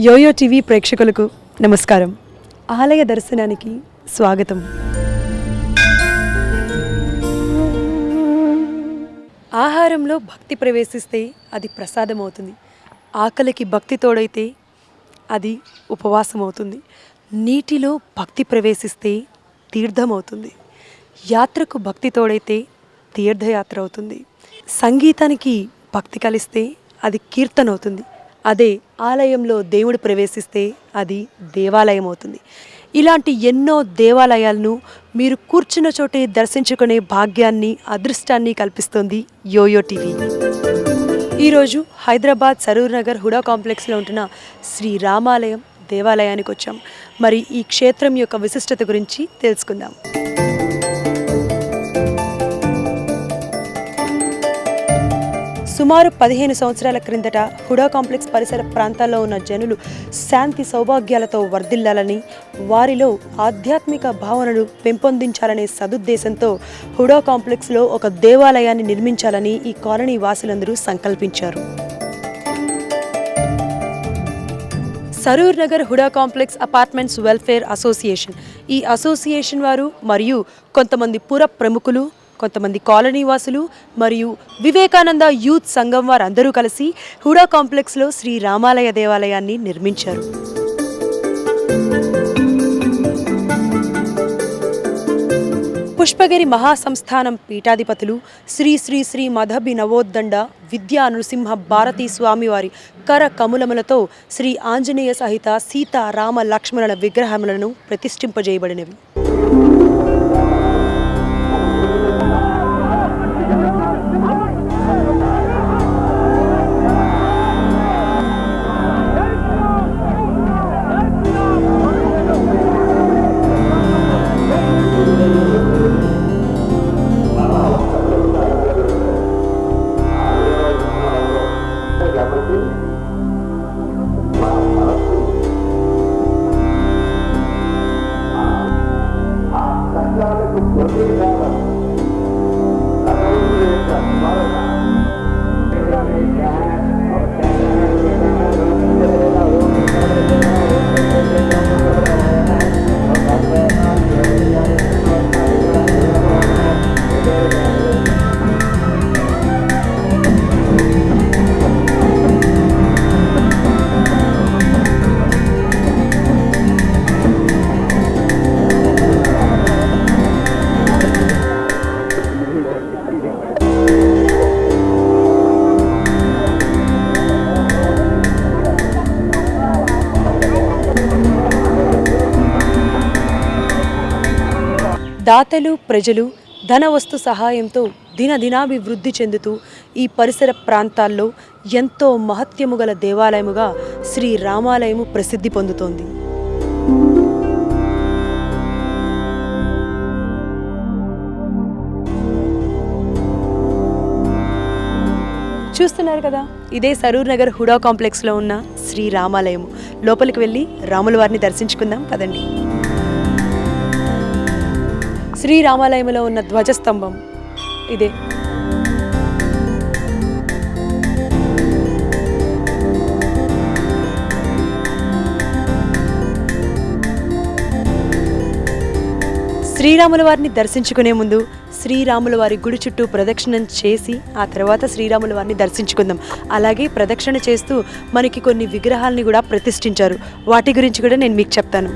Yo-yo TV ప్రేక్షకులకు నమస్కారం. ఆలయ దర్శనానికి స్వాగతం. ఆహారంలో భక్తి ప్రవేశిస్తే అది ప్రసాదం అవుతుంది. ఆకలికి భక్తి తోడైతే అది ఉపవాసం అవుతుంది. నీటిలో భక్తి ప్రవేశిస్తే తీర్థం అవుతుంది. యాత్రకు భక్తి తోడైతే తీర్థయాత్ర అవుతుంది. సంగీతానికి భక్తి కలిస్తే అది కీర్తన అవుతుంది. అదే ఆలయంలో దేవుడు ప్రవేశిస్తే అది దేవాలయం అవుతుంది. ఇలాంటి ఎన్నో దేవాలయాలను మీరు కూర్చున్న చోటే దర్శించుకునే భాగ్యాన్ని, అదృష్టాన్ని కల్పిస్తుంది యోయో టీవీ. ఈరోజు హైదరాబాద్ సరూర్ నగర్ హుడా కాంప్లెక్స్లో ఉంటున్న శ్రీ రామాలయం దేవాలయానికి వచ్చాం. మరి ఈ క్షేత్రం యొక్క విశిష్టత గురించి తెలుసుకుందాం. సుమారు 15 సంవత్సరాల క్రిందట హుడా కాంప్లెక్స్ పరిసర ప్రాంతాల్లో ఉన్న జనులు శాంతి సౌభాగ్యాలతో వర్ధిల్లాలని, వారిలో ఆధ్యాత్మిక భావనలు పెంపొందించాలనే సదుద్దేశంతో హుడా కాంప్లెక్స్లో ఒక దేవాలయాన్ని నిర్మించాలని ఈ కాలనీ వాసులందరూ సంకల్పించారు. Saroor Nagar HUDA complex apartments welfare association, ఈ అసోసియేషన్ వారు మరియు కొంతమంది పుర ప్రముఖులు, కొంతమంది కాలనీ వాసులు మరియు వివేకానంద యూత్ సంఘం వారందరూ కలిసి హుడా కాంప్లెక్స్లో శ్రీ రామాలయ దేవాలయాన్ని నిర్మించారు. పుష్పగిరి మహాసంస్థానం పీఠాధిపతులు శ్రీ శ్రీ శ్రీ మధబి నవోద్దండ విద్యా నృసింహ భారతీ స్వామివారి కర కములములతో శ్రీ ఆంజనేయ సహిత సీతా రామ లక్ష్మణుల విగ్రహములను ప్రతిష్ఠింపజేయబడినవి. దాతలు, ప్రజలు ధన వస్తు సహాయంతో దినదినాభివృద్ధి చెందుతూ ఈ పరిసర ప్రాంతాల్లో ఎంతో మహత్యము గల దేవాలయముగా శ్రీ రామాలయము ప్రసిద్ధి పొందుతోంది. చూస్తున్నారు కదా, ఇదే సరూర్ నగర్ హుడా కాంప్లెక్స్లో ఉన్న శ్రీ రామాలయము. లోపలికి వెళ్ళి రాముల వారిని దర్శించుకుందాం పదండి. శ్రీరామాలయంలో ఉన్న ధ్వజస్తంభం ఇదే. శ్రీరాముల వారిని దర్శించుకునే ముందు శ్రీరాముల వారి గుడి చుట్టూ ప్రదక్షిణం చేసి ఆ తర్వాత శ్రీరాముల వారిని దర్శించుకుందాం. అలాగే ప్రదక్షిణ చేస్తూ మనకి కొన్ని విగ్రహాలని కూడా ప్రతిష్ఠించారు. వాటి గురించి కూడా నేను మీకు చెప్తాను.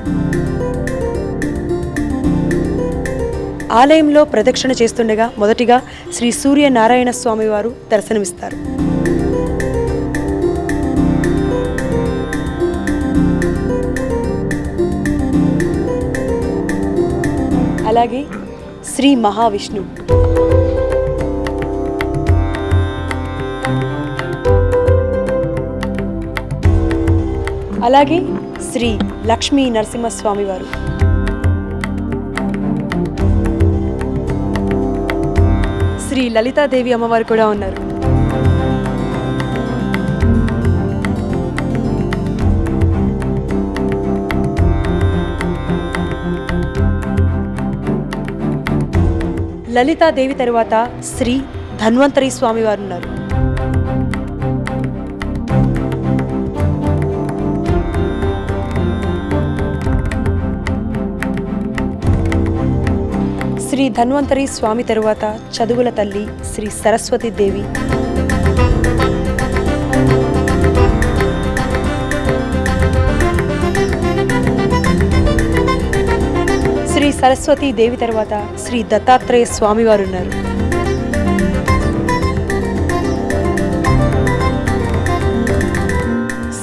ఆలయంలో ప్రదక్షిణ చేస్తుండగా మొదటిగా శ్రీ సూర్యనారాయణ స్వామి వారు దర్శనమిస్తారు. అలాగే శ్రీ మహావిష్ణు, అలాగే శ్రీ లక్ష్మీ నరసింహస్వామి వారు, శ్రీ లలితాదేవి అమ్మవారు కూడా ఉన్నారు. లలితాదేవి తరువాత శ్రీ ధన్వంతరి స్వామి వారు ఉన్నారు. శ్రీ ధన్వంతరి స్వామి తరువాత చదువుల తల్లి శ్రీ సరస్వతి దేవి, శ్రీ సరస్వతి దేవి తర్వాత శ్రీ దత్తాత్రేయ స్వామివారు ఉన్నారు.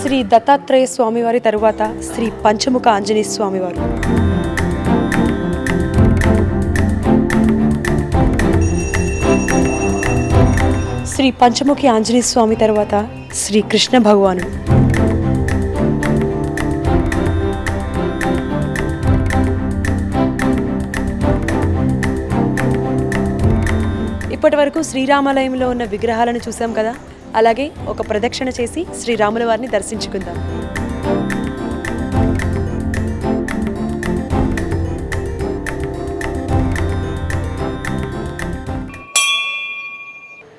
శ్రీ దత్తాత్రేయ స్వామివారి తరువాత శ్రీ పంచముఖ ఆంజనేయ స్వామివారు, శ్రీ పంచముఖి ఆంజనేయ స్వామి తర్వాత శ్రీ కృష్ణ భగవానుడు, ఇప్పటి వరకు శ్రీరామాలయంలో ఉన్న విగ్రహాలను చూసాం కదా, అలాగే ఒక ప్రదక్షిణ చేసి శ్రీరాముల వారిని దర్శించుకుందాం.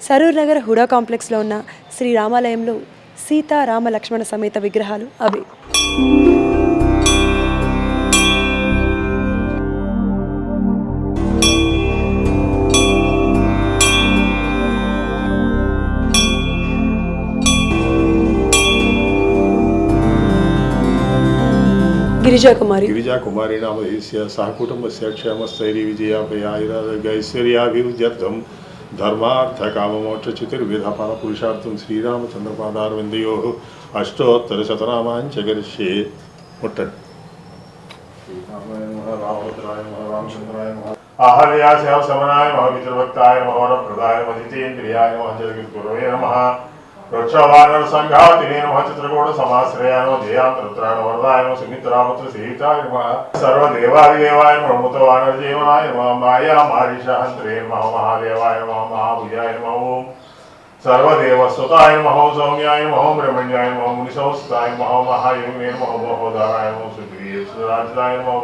సరూర్ నగర్ హుడా కాంప్లెక్స్లో ఉన్న శ్రీరామాలయంలో సీతా రామ లక్ష్మణ సమేత విగ్రహాలు అవే. गिरिजा कुमारी नाम सह कुटुंबस्य क्षेमस्थैर्य विजयापयायुरारोग्यैश्वर्याभिवृद्ध्यर्थं धर्मार्थ काममोक्षचतुर्विध फलपुरुषार्थं श्रीरामचंद्रपादारविन्दयोः अष्टोत्तरशतनामानि च करिष्ये. आहल्याय समनाय नमः, पितृभक्ताय नमः, वरप्रदाय नमः, जितेन्द्रियाय नमः, जगद्गुरवे नमः, वृक्षवानर संघातिने नमः, चित्रकूट समाश्रयाय नमः, जयान्तरुद्राय नमः, वरदाय नमः, सुमित्रावत्र सीताय नमः, सर्वदेवादिदेवाय नमः, मुतवानरजीवनाय नमः, माया मारीषहन्त्रे नमः, महादेवाय नमः, महाभुजाय नमः, सर्वदेवस्वताय नमः, सौम्याय नमः, ब्रह्मण्याय नमः, मुनिसंस्ताय नमः, महायोगिने नमः, महोदाराय नमः, सुग्रीवसुराजिताय नमः,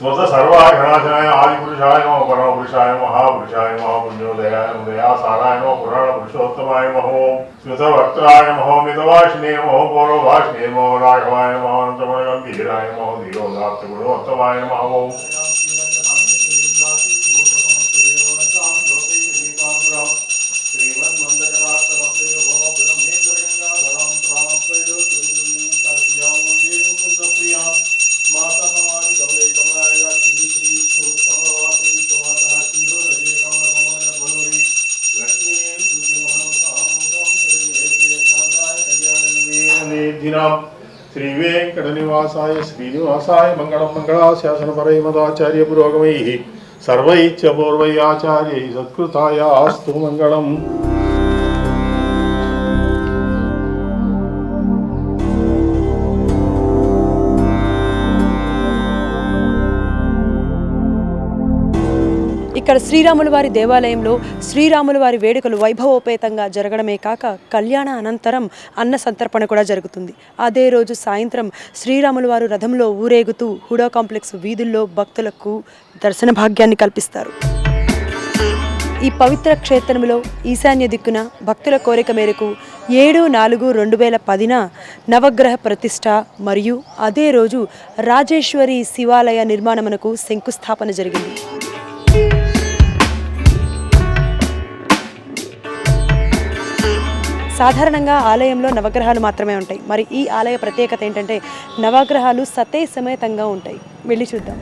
स्वत सर्वाघनाशनाय आदिपुरुषाय नमः, परमपुरुषाय महापुरुषाय नमः, पुण्योदयाय नमः, दयासाराय नमः, पुराण पुरुषोत्तमाय नमः, स्मृतवक्त्राय नमः, मितभाषिणे नमः, पौरभाषिणे नमः, राघवाय नमः, अनन्तगुणगम्भीराय नमः, धीरोदात्तगुणोत्तमाय नमः. श्री वेंकटनिवासाय श्रीनिवासाय मंगलम मंगलाशासन परमदाचार्य पुरोगमैः सर्वैश्च पूर्वैराचार्यैः सत्कृताय अस्तु मंगलम्. ఇక్కడ శ్రీరాముల వారి దేవాలయంలో శ్రీరాముల వారి వేడుకలు వైభవోపేతంగా జరగడమే కాక కళ్యాణ అనంతరం అన్న సంతర్పణ కూడా జరుగుతుంది. అదే రోజు సాయంత్రం శ్రీరాముల వారు రథంలో ఊరేగుతూ హుడా కాంప్లెక్స్ వీధుల్లో భక్తులకు దర్శన భాగ్యాన్ని కల్పిస్తారు. ఈ పవిత్ర క్షేత్రంలో ఈశాన్య దిక్కున భక్తుల కోరిక మేరకు 7/4/2010 నవగ్రహ ప్రతిష్ఠ మరియు అదే రోజు రాజేశ్వరి శివాలయ నిర్మాణమునకు శంకుస్థాపన జరిగింది. సాధారణంగా ఆలయంలో నవగ్రహాలు మాత్రమే ఉంటాయి. మరి ఈ ఆలయ ప్రత్యేకత ఏంటంటే నవగ్రహాలు సతే సమేతంగా ఉంటాయి. వెళ్ళి చూద్దాం.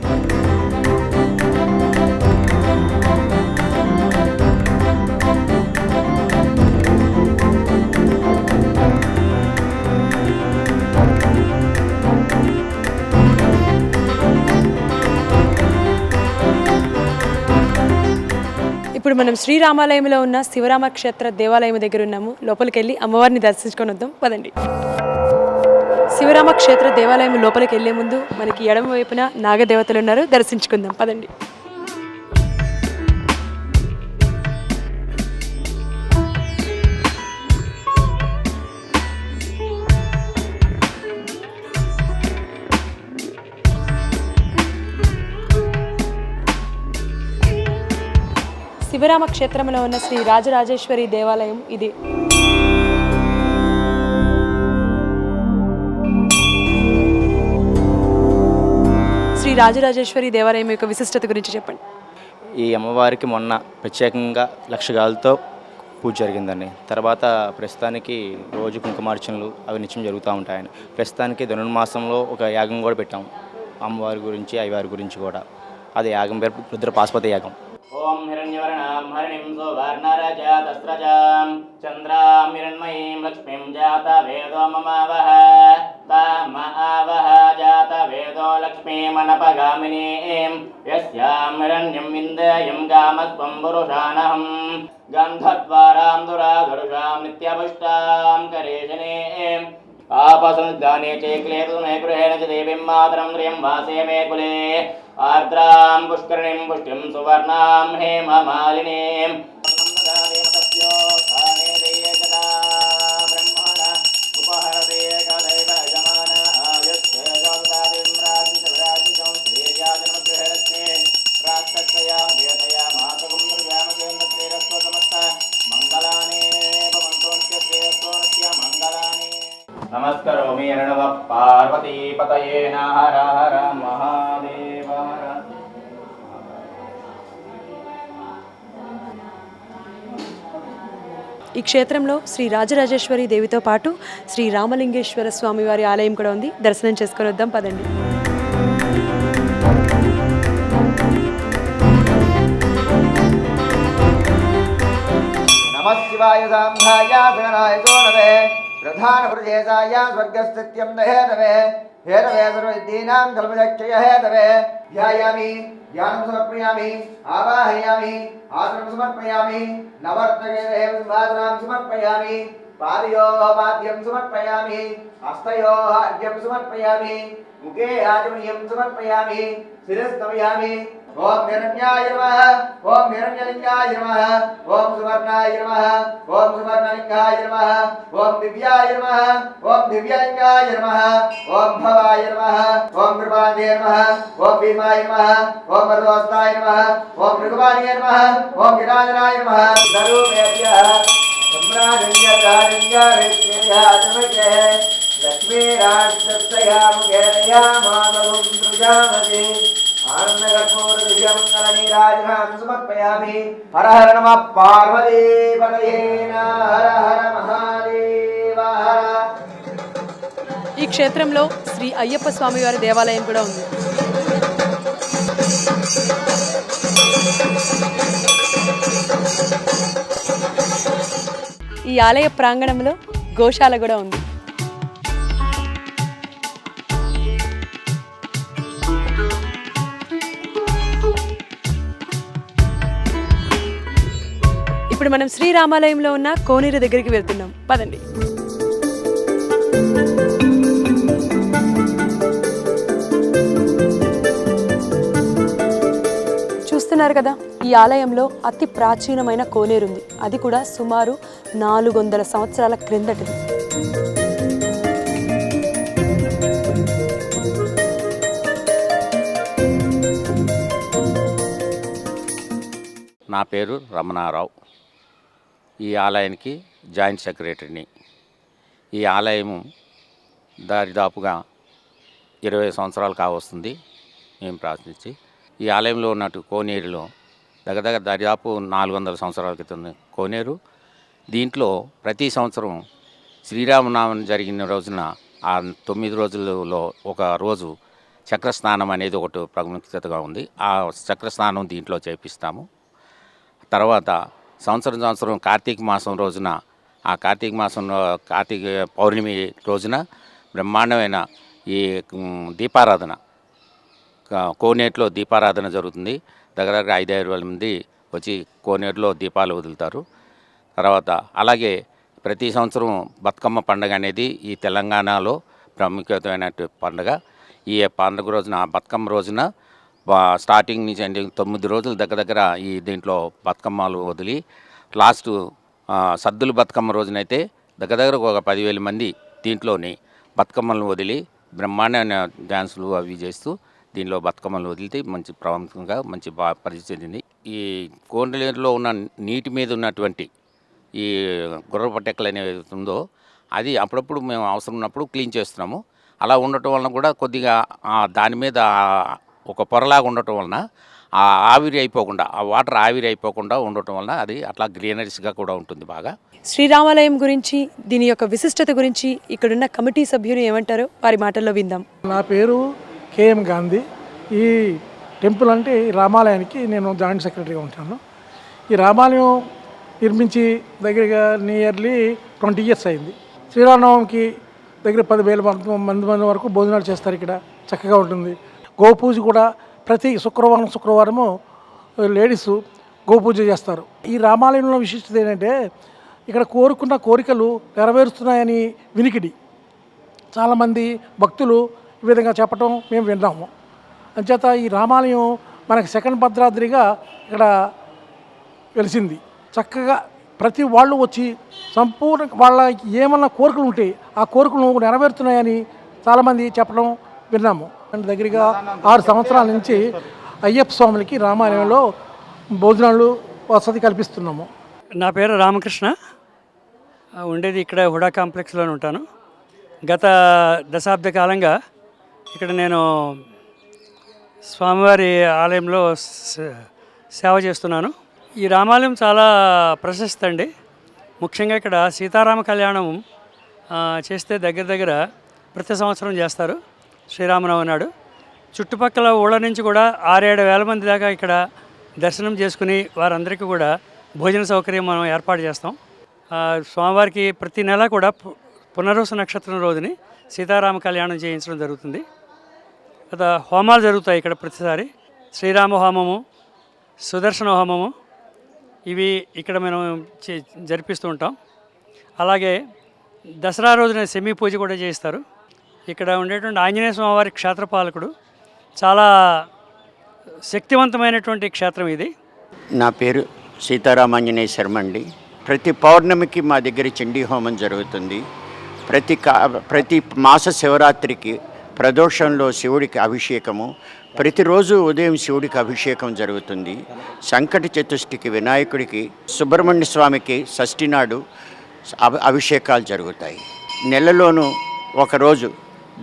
ఇప్పుడు మనం శ్రీరామాలయంలో ఉన్న శివరామ క్షేత్ర దేవాలయం దగ్గర ఉన్నాము. లోపలికి వెళ్ళి అమ్మవారిని దర్శించుకొని వద్దాం, పదండి. శివరామ క్షేత్ర దేవాలయం లోపలికి వెళ్ళే ముందు మనకి ఎడమ వైపున నాగదేవతలు ఉన్నారు, దర్శించుకుందాం, పదండి. శివరామ క్షేత్రంలో ఉన్న శ్రీ రాజరాజేశ్వరి దేవాలయం ఇది. శ్రీ రాజరాజేశ్వరి దేవాలయం యొక్క విశిష్టత గురించి చెప్పండి. ఈ అమ్మవారికి మొన్న ప్రత్యేకంగా లక్షగాలతో పూజ జరిగిందండి. తర్వాత ప్రస్తుతానికి రోజు కుంకుమార్చనలు అవి నిత్యం జరుగుతూ ఉంటాయని. ప్రస్తుతానికి ధనుర్మాసంలో ఒక యాగం కూడా పెట్టాం అమ్మవారి గురించి అయ్యవారి గురించి కూడా. అది యాగం పేరు రుద్ర పాశుపతి యాగం. ఓం హిరణ్యవర్ణాం హరిణిం సువర్ణరజతస్రజాం చంద్రాం హిరణ్మయీం లక్ష్మీం జాత వేదో మమావహ తామ ఆవహ జాత వేదో లక్ష్మీమనపగామినీం యస్యాం హిరణ్యం విందేయం గామస్వం పురుషానహం గంధద్వారాం దురాధరుషాం నిత్యపుష్టాం కరేశనేం आपसंगाने चेक्लेतु मे गृहेण च देवीं मातरं ह्रियं वासे मे कुले आर्द्रां पुष्करिणीं पुष्टिं सुवर्णां हेममालिनीं నమస్కరోమి రణవ పార్వతీపతయే హర హర మహాదేవ హర. ఈ క్షేత్రంలో శ్రీ రాజరాజేశ్వరి దేవితో పాటు శ్రీ రామలింగేశ్వర స్వామి వారి ఆలయం కూడా ఉంది. దర్శనం చేసుకొని వద్దాం పదండి. నమః శివాయ సాంధాయ సగనాయ సోనవే ప్రధాన ప్రదేశాయ స్వర్గస్థిత్యం హేతవే హేతవే సర్వవిద్యీనాం కల్పచక్షయ హేతవే ధ్యాయామి ధ్యానం సమర్పయామి ఆవాహయామి ఆసనం సమర్పయామి నవర్తకేన సింహాసనం సమర్పయామి పాదయోః పాద్యం సమర్పయామి హస్తయోః అర్ఘ్యం సమర్పయామి ముఖే ఆచమనీయం సమర్పయామి శిరస్తమయామి ఓం నిరణ్యాయ నమః ఓం నిరణ్యలింగాయ నమః ఓం సువర్ణాయ నమః ఓం సువర్ణలింగాయ నమః ఓం దివ్యాయ నమః ఓం దివ్యలింగాయ నమః ఓం భవాయ నమః ఓం కృపాణే నమః ఓం భీమాయ నమః ఓం వరదోస్తాయ నమః ఓం భృగువాణే నమః ఓం విరాజనాయ నమః సర్వేభ్యః సమ్రాజన్యరాజన్యరేత్యేయాచమకే లక్ష్మీరాజస్తయా ముఖేనయా మాధవం సృజామతే ఆనందకర్పూర దివ్యమంగళ నీరాజనం సమర్పయామి. హర హర నమః పార్వతీపతయే హర హర మహాదేవ హర. ఈ క్షేత్రంలో శ్రీ అయ్యప్ప స్వామి వారి దేవాలయం కూడా ఉంది. ఈ ఆలయ ప్రాంగణంలో గోశాల కూడా ఉంది. ఇప్పుడు మనం శ్రీరామాలయంలో ఉన్న కోనేరు దగ్గరికి వెళ్తున్నాం పదండి. చూస్తున్నారు కదా, ఈ ఆలయంలో అతి ప్రాచీనమైన కోనేరుంది. అది కూడా సుమారు 400 సంవత్సరాల క్రిందటిది. నా పేరు రమణారావు. ఈ ఆలయానికి జాయింట్ సెక్రటరీని. ఈ ఆలయము దాదాపుగా 20 సంవత్సరాలు కావస్తుంది మేము ప్రార్థించి. ఈ ఆలయంలో ఉన్నట్టు కోనేరులో దగ్గర దాదాపు 400 సంవత్సరాల క్రితం కోనేరు. దీంట్లో ప్రతి సంవత్సరం శ్రీరామనవమి జరిగిన రోజున ఆ 9 రోజులలో ఒక రోజు చక్రస్నానం అనేది ఒకటి ప్రాముఖ్యతగా ఉంది. ఆ చక్రస్నానం దీంట్లో చేపిస్తాము. తర్వాత సంవత్సరం కార్తీక మాసం రోజున ఆ కార్తీక పౌర్ణమి రోజున బ్రహ్మాండమైన ఈ దీపారాధన కోనేరులో దీపారాధన జరుగుతుంది. దగ్గర 5,000 మంది వచ్చి కోనేరులో దీపాలు వదులుతారు. తర్వాత అలాగే ప్రతి సంవత్సరం బతుకమ్మ పండుగ అనేది ఈ తెలంగాణలో ప్రాముఖ్యమైన పండుగ. ఈ పండుగ రోజున బతుకమ్మ రోజున స్టార్టింగ్ నుంచి 9 రోజులు దగ్గర ఈ దీంట్లో బతుకమ్మలు వదిలి లాస్ట్ సద్దుల బతుకమ్మ రోజునైతే దగ్గర ఒక 10,000 మంది దీంట్లోని బతుకమ్మలను వదిలి బ్రహ్మాండమైన డ్యాన్సులు అవి చేస్తూ దీనిలో బతుకమ్మలు వదిలితే మంచి ప్రాముఖ్యంగా మంచి పరిస్థితి చెందింది. ఈ కోనేరులో ఉన్న నీటి మీద ఉన్నటువంటి ఈ గుర్రపు టెక్కలు అనేది ఉందో అది అప్పుడప్పుడు మేము అవసరం ఉన్నప్పుడు క్లీన్ చేస్తున్నాము. అలా ఉండటం వలన కూడా కొద్దిగా దాని మీద ఒక పొరలాగా ఉండటం వలన ఆ ఆవిరి అయిపోకుండా, ఆ వాటర్ ఆవిరి అయిపోకుండా ఉండటం వలన అది అట్లా గ్రీనరీస్గా కూడా ఉంటుంది బాగా. శ్రీరామాలయం గురించి, దీని యొక్క విశిష్టత గురించి ఇక్కడున్న కమిటీ సభ్యులు ఏమంటారో వారి మాటల్లో విందాం. నా పేరు కేఎం గాంధీ. ఈ టెంపుల్ అంటే ఈ రామాలయానికి నేను జాయింట్ సెక్రటరీగా ఉంటాను. ఈ రామాలయం నిర్మించి దగ్గరగా నియర్లీ 20 years అయింది. శ్రీరామనవమికి దగ్గర 10,000 మంది వరకు భోజనాలు చేస్తారు. ఇక్కడ చక్కగా ఉంటుంది. గోపూజ కూడా ప్రతి శుక్రవారము లేడీస్ గోపూజ చేస్తారు. ఈ రామాలయంలో విశిష్టత ఏంటంటే ఇక్కడ కోరుకున్న కోరికలు నెరవేరుస్తున్నాయని వినికిడి. చాలామంది భక్తులు ఈ విధంగా చెప్పటం మేము విన్నాము. అంచేత ఈ రామాలయం మనకి సెకండ్ భద్రాద్రిగా ఇక్కడ వెలిసింది. చక్కగా ప్రతి వాళ్ళు వచ్చి సంపూర్ణ వాళ్ళకి ఏమన్నా కోరికలు ఉంటే ఆ కోరికలు నెరవేరుతున్నాయని చాలామంది చెప్పడం విన్నాము. అండ్ దగ్గరగా 6 సంవత్సరాల నుంచి అయ్యప్ప స్వాములకి రామాలయంలో భోజనాలు వసతి కల్పిస్తున్నాము. నా పేరు రామకృష్ణ. ఉండేది ఇక్కడ హుడా కాంప్లెక్స్లోనే ఉంటాను. గత దశాబ్ద కాలంగా ఇక్కడ నేను స్వామివారి ఆలయంలో సేవ చేస్తున్నాను. ఈ రామాలయం చాలా ప్రశస్తి అండి. ముఖ్యంగా ఇక్కడ సీతారామ కళ్యాణం చేస్తే దగ్గర ప్రతి సంవత్సరం చేస్తారు శ్రీరామనవమి నాడు. చుట్టుపక్కల ఊళ్ళ నుంచి కూడా 6-7 వేల మంది దాకా ఇక్కడ దర్శనం చేసుకుని వారందరికీ కూడా భోజన సౌకర్యం మనం ఏర్పాటు చేస్తాం. స్వామివారికి ప్రతి నెల కూడా పునర్వసు నక్షత్రం రోజుని సీతారామ కళ్యాణం చేయించడం జరుగుతుంది. గత హోమాలు జరుగుతాయి ఇక్కడ ప్రతిసారి. శ్రీరామ హోమము, సుదర్శన హోమము ఇవి ఇక్కడ మనం జరిపిస్తూ ఉంటాం. అలాగే దసరా రోజున సెమీ పూజ కూడా చేయిస్తారు. ఇక్కడ ఉండేటువంటి ఆంజనేయ స్వామివారి క్షేత్రపాలకుడు. చాలా శక్తివంతమైనటువంటి క్షేత్రం ఇది. నా పేరు సీతారామాంజనేయ శర్మ అండి. ప్రతి పౌర్ణమికి మా దగ్గర చండీ హోమం జరుగుతుంది. ప్రతి మాస శివరాత్రికి ప్రదోషంలో శివుడికి అభిషేకము, ప్రతిరోజు ఉదయం శివుడికి అభిషేకం జరుగుతుంది. సంకట చతుష్టికి వినాయకుడికి, సుబ్రహ్మణ్య స్వామికి షష్ఠి నాడు అభిషేకాలు జరుగుతాయి. నెలలోనూ ఒకరోజు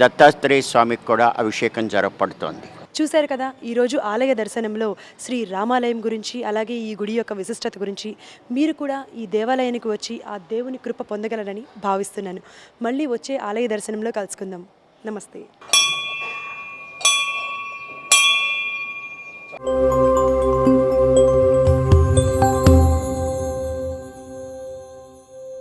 దత్తాత్రేయ స్వామికి కూడా అభిషేకం జరపబడుతోంది. చూశారు కదా, ఈరోజు ఆలయ దర్శనంలో శ్రీ రామాలయం గురించి, అలాగే ఈ గుడి యొక్క విశిష్టత గురించి మీరు కూడా ఈ దేవాలయానికి వచ్చి ఆ దేవుని కృప పొందగలరని భావిస్తున్నాను. మళ్ళీ వచ్చే ఆలయ దర్శనంలో కలుసుకుందాం. నమస్తే.